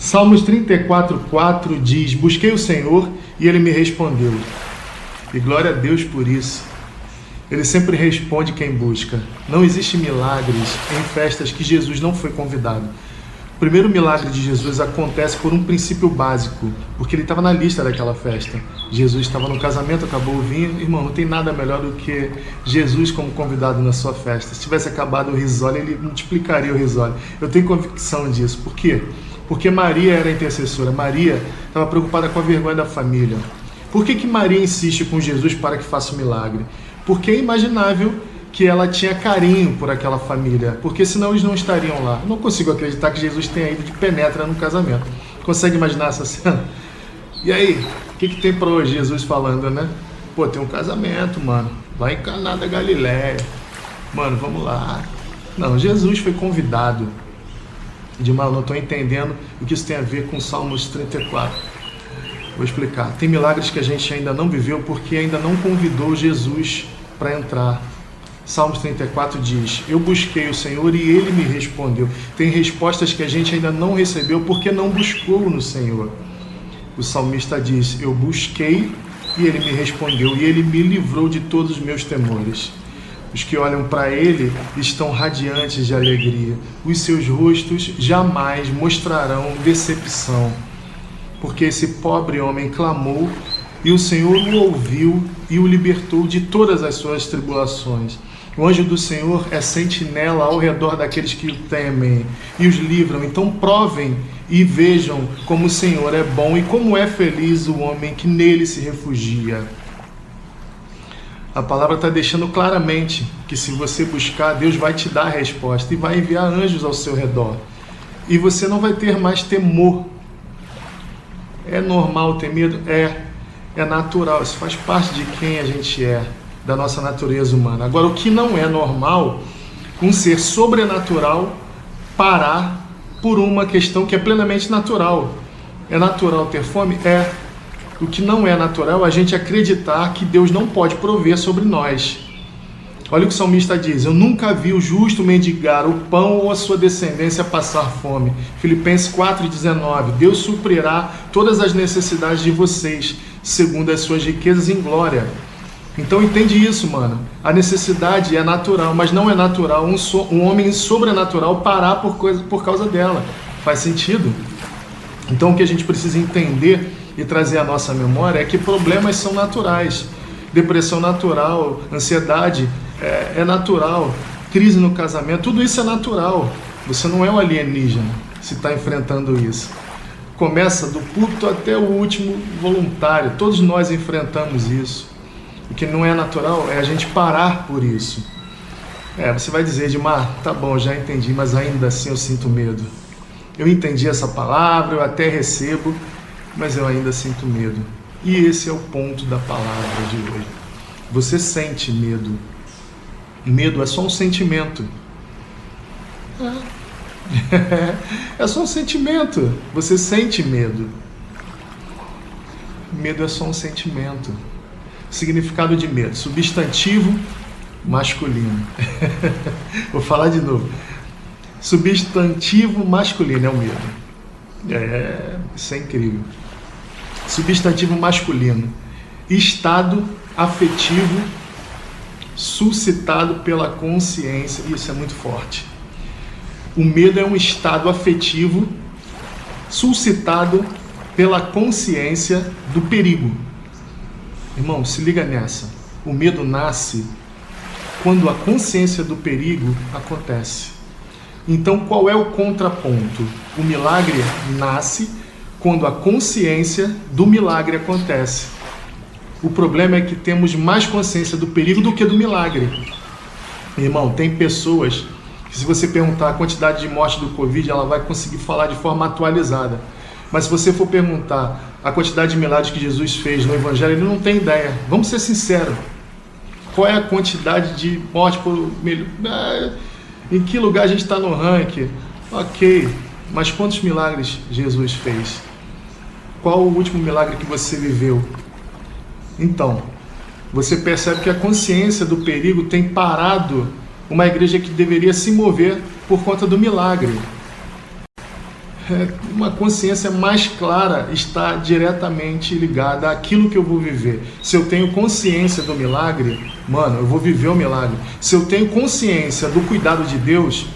Salmos 34:4 diz: busquei o Senhor e Ele me respondeu. E glória a Deus por isso. Ele sempre responde quem busca. Não existe milagres em festas que Jesus não foi convidado. O primeiro milagre de Jesus acontece por um princípio básico, porque ele estava na lista daquela festa. Jesus estava no casamento, acabou o vinho. Irmão, não tem nada melhor do que Jesus como convidado na sua festa. Se tivesse acabado o risole, ele multiplicaria o risole. Eu tenho convicção disso. Por quê? Porque Maria era intercessora. Maria estava preocupada com a vergonha da família. Por que Maria insiste com Jesus para que faça o milagre? Porque é imaginável que ela tinha carinho por aquela família, porque senão eles não estariam lá. Eu não consigo acreditar que Jesus tenha ido de penetra no casamento. Consegue imaginar essa cena? E aí, o que tem para hoje Jesus falando, né? Pô, tem um casamento, mano, lá em Caná da Galileia. Mano, vamos lá. Não, Jesus foi convidado. Edmar, eu não estou entendendo o que isso tem a ver com Salmos 34. Vou explicar. Tem milagres que a gente ainda não viveu porque ainda não convidou Jesus para entrar. Salmos 34 diz: eu busquei o Senhor e Ele me respondeu. Tem respostas que a gente ainda não recebeu porque não buscou no Senhor. O salmista diz: eu busquei e Ele me respondeu, e Ele me livrou de todos os meus temores. Os que olham para Ele estão radiantes de alegria. Os seus rostos jamais mostrarão decepção. Porque esse pobre homem clamou e o Senhor o ouviu e o libertou de todas as suas tribulações. O anjo do Senhor é sentinela ao redor daqueles que o temem e os livram. Então provem e vejam como o Senhor é bom e como é feliz o homem que nele se refugia. A palavra está deixando claramente que se você buscar, Deus vai te dar a resposta e vai enviar anjos ao seu redor. E você não vai ter mais temor. É normal ter medo? É natural. Isso faz parte de quem a gente é, da nossa natureza humana. Agora, o que não é normal, um ser sobrenatural parar por uma questão que é plenamente natural. É natural ter fome? É. O que não é natural é a gente acreditar que Deus não pode prover sobre nós. Olha o que o salmista diz: eu nunca vi o justo mendigar o pão ou a sua descendência passar fome. Filipenses 4,19: Deus suprirá todas as necessidades de vocês, segundo as suas riquezas em glória. Então entende isso, mano. A necessidade é natural, mas não é natural um homem sobrenatural parar por causa dela. Faz sentido? Então o que a gente precisa entender e trazer à nossa memória é que problemas são naturais. Depressão natural, ansiedade é natural, crise no casamento, tudo isso é natural. Você não é um alienígena se está enfrentando isso. Começa do púlpito até o último voluntário, todos nós enfrentamos isso. O que não é natural é a gente parar por isso. Você vai dizer: Edmar, tá bom, já entendi, mas ainda assim eu sinto medo. Eu entendi essa palavra, eu até recebo, mas eu ainda sinto medo. E esse é o ponto da palavra de hoje. Você sente medo. Medo é só um sentimento. É só um sentimento. Você sente medo. Medo é só um sentimento. Significado de medo: substantivo masculino. Vou falar de novo. Substantivo masculino é o medo. Isso é incrível. Substantivo masculino: estado afetivo suscitado pela consciência. Isso é muito forte. O medo é um estado afetivo suscitado pela consciência do perigo. Irmão, se liga nessa. O medo nasce quando a consciência do perigo acontece. Então, qual é o contraponto? O milagre nasce quando a consciência do milagre acontece. O problema é que temos mais consciência do perigo do que do milagre. Irmão, tem pessoas que, se você perguntar a quantidade de mortes do Covid, ela vai conseguir falar de forma atualizada. Mas se você for perguntar a quantidade de milagres que Jesus fez no Evangelho, ele não tem ideia. Vamos ser sinceros. Qual é a quantidade de mortes por milhão? Em que lugar a gente está no ranking? Ok, mas quantos milagres Jesus fez? Qual o último milagre que você viveu? Então, você percebe que a consciência do perigo tem parado uma igreja que deveria se mover por conta do milagre. uma consciência mais clara está diretamente ligada àquilo que eu vou viver. Se eu tenho consciência do milagre, mano, eu vou viver o milagre. Se eu tenho consciência do cuidado de Deus,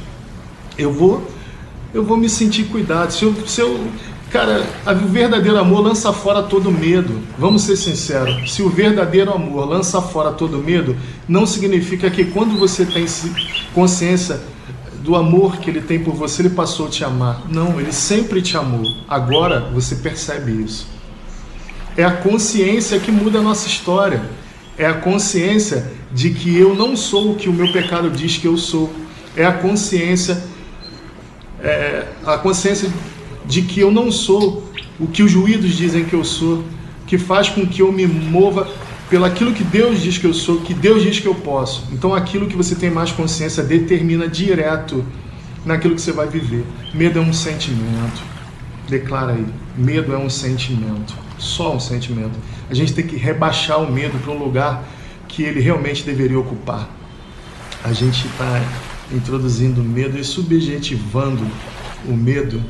eu vou me sentir cuidado. Cara, o verdadeiro amor lança fora todo medo. Vamos ser sinceros. Se o verdadeiro amor lança fora todo medo, não significa que quando você tem consciência do amor que ele tem por você, ele passou a te amar. Não, ele sempre te amou. Agora você percebe isso. É a consciência que muda a nossa história. É a consciência de que eu não sou o que o meu pecado diz que eu sou. É a consciência de que eu não sou o que os juízos dizem que eu sou, que faz com que eu me mova pelaquilo que Deus diz que eu sou, que Deus diz que eu posso. Então aquilo que você tem mais consciência determina direto naquilo que você vai viver. Medo é um sentimento. Declara aí. Medo é um sentimento. Só um sentimento. A gente tem que rebaixar o medo para um lugar que ele realmente deveria ocupar. A gente está introduzindo medo e subjetivando o medo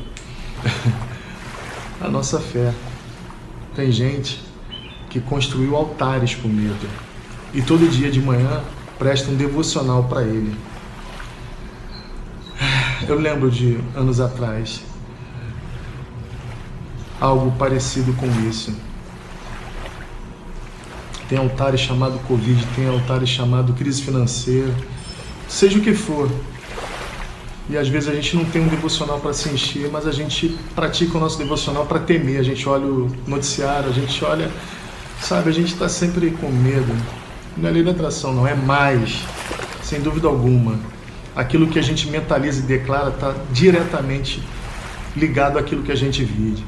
a nossa fé. Tem gente que construiu altares com medo e todo dia de manhã presta um devocional para ele. Eu lembro de anos atrás algo parecido com isso. Tem altares chamado Covid, tem altares chamado crise financeira, seja o que for. E às vezes a gente não tem um devocional para se encher, mas a gente pratica o nosso devocional para temer. A gente olha o noticiário, a gente olha, sabe, a gente está sempre com medo. Não é lei da atração, não, é mais, sem dúvida alguma. Aquilo que a gente mentaliza e declara está diretamente ligado àquilo que a gente vive.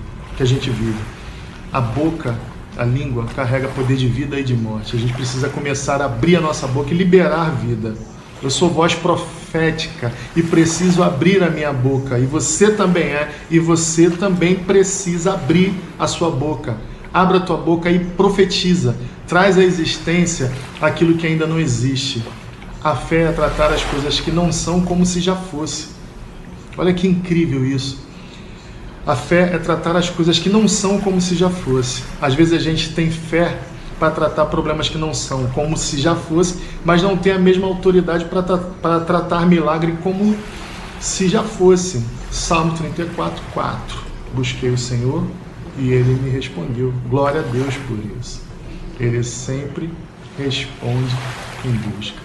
A boca, a língua, carrega poder de vida e de morte. A gente precisa começar a abrir a nossa boca e liberar vida. Eu sou voz profética e preciso abrir a minha boca. E você também e você também precisa abrir a sua boca. Abra a tua boca e profetiza. Traz à existência aquilo que ainda não existe. A fé é tratar as coisas que não são como se já fosse. Olha que incrível isso. A fé é tratar as coisas que não são como se já fosse. Às vezes a gente tem fé para tratar problemas que não são como se já fosse, mas não tem a mesma autoridade para tratar milagre como se já fosse. Salmo 34:4. Busquei o Senhor e Ele me respondeu. Glória a Deus por isso. Ele sempre responde em busca.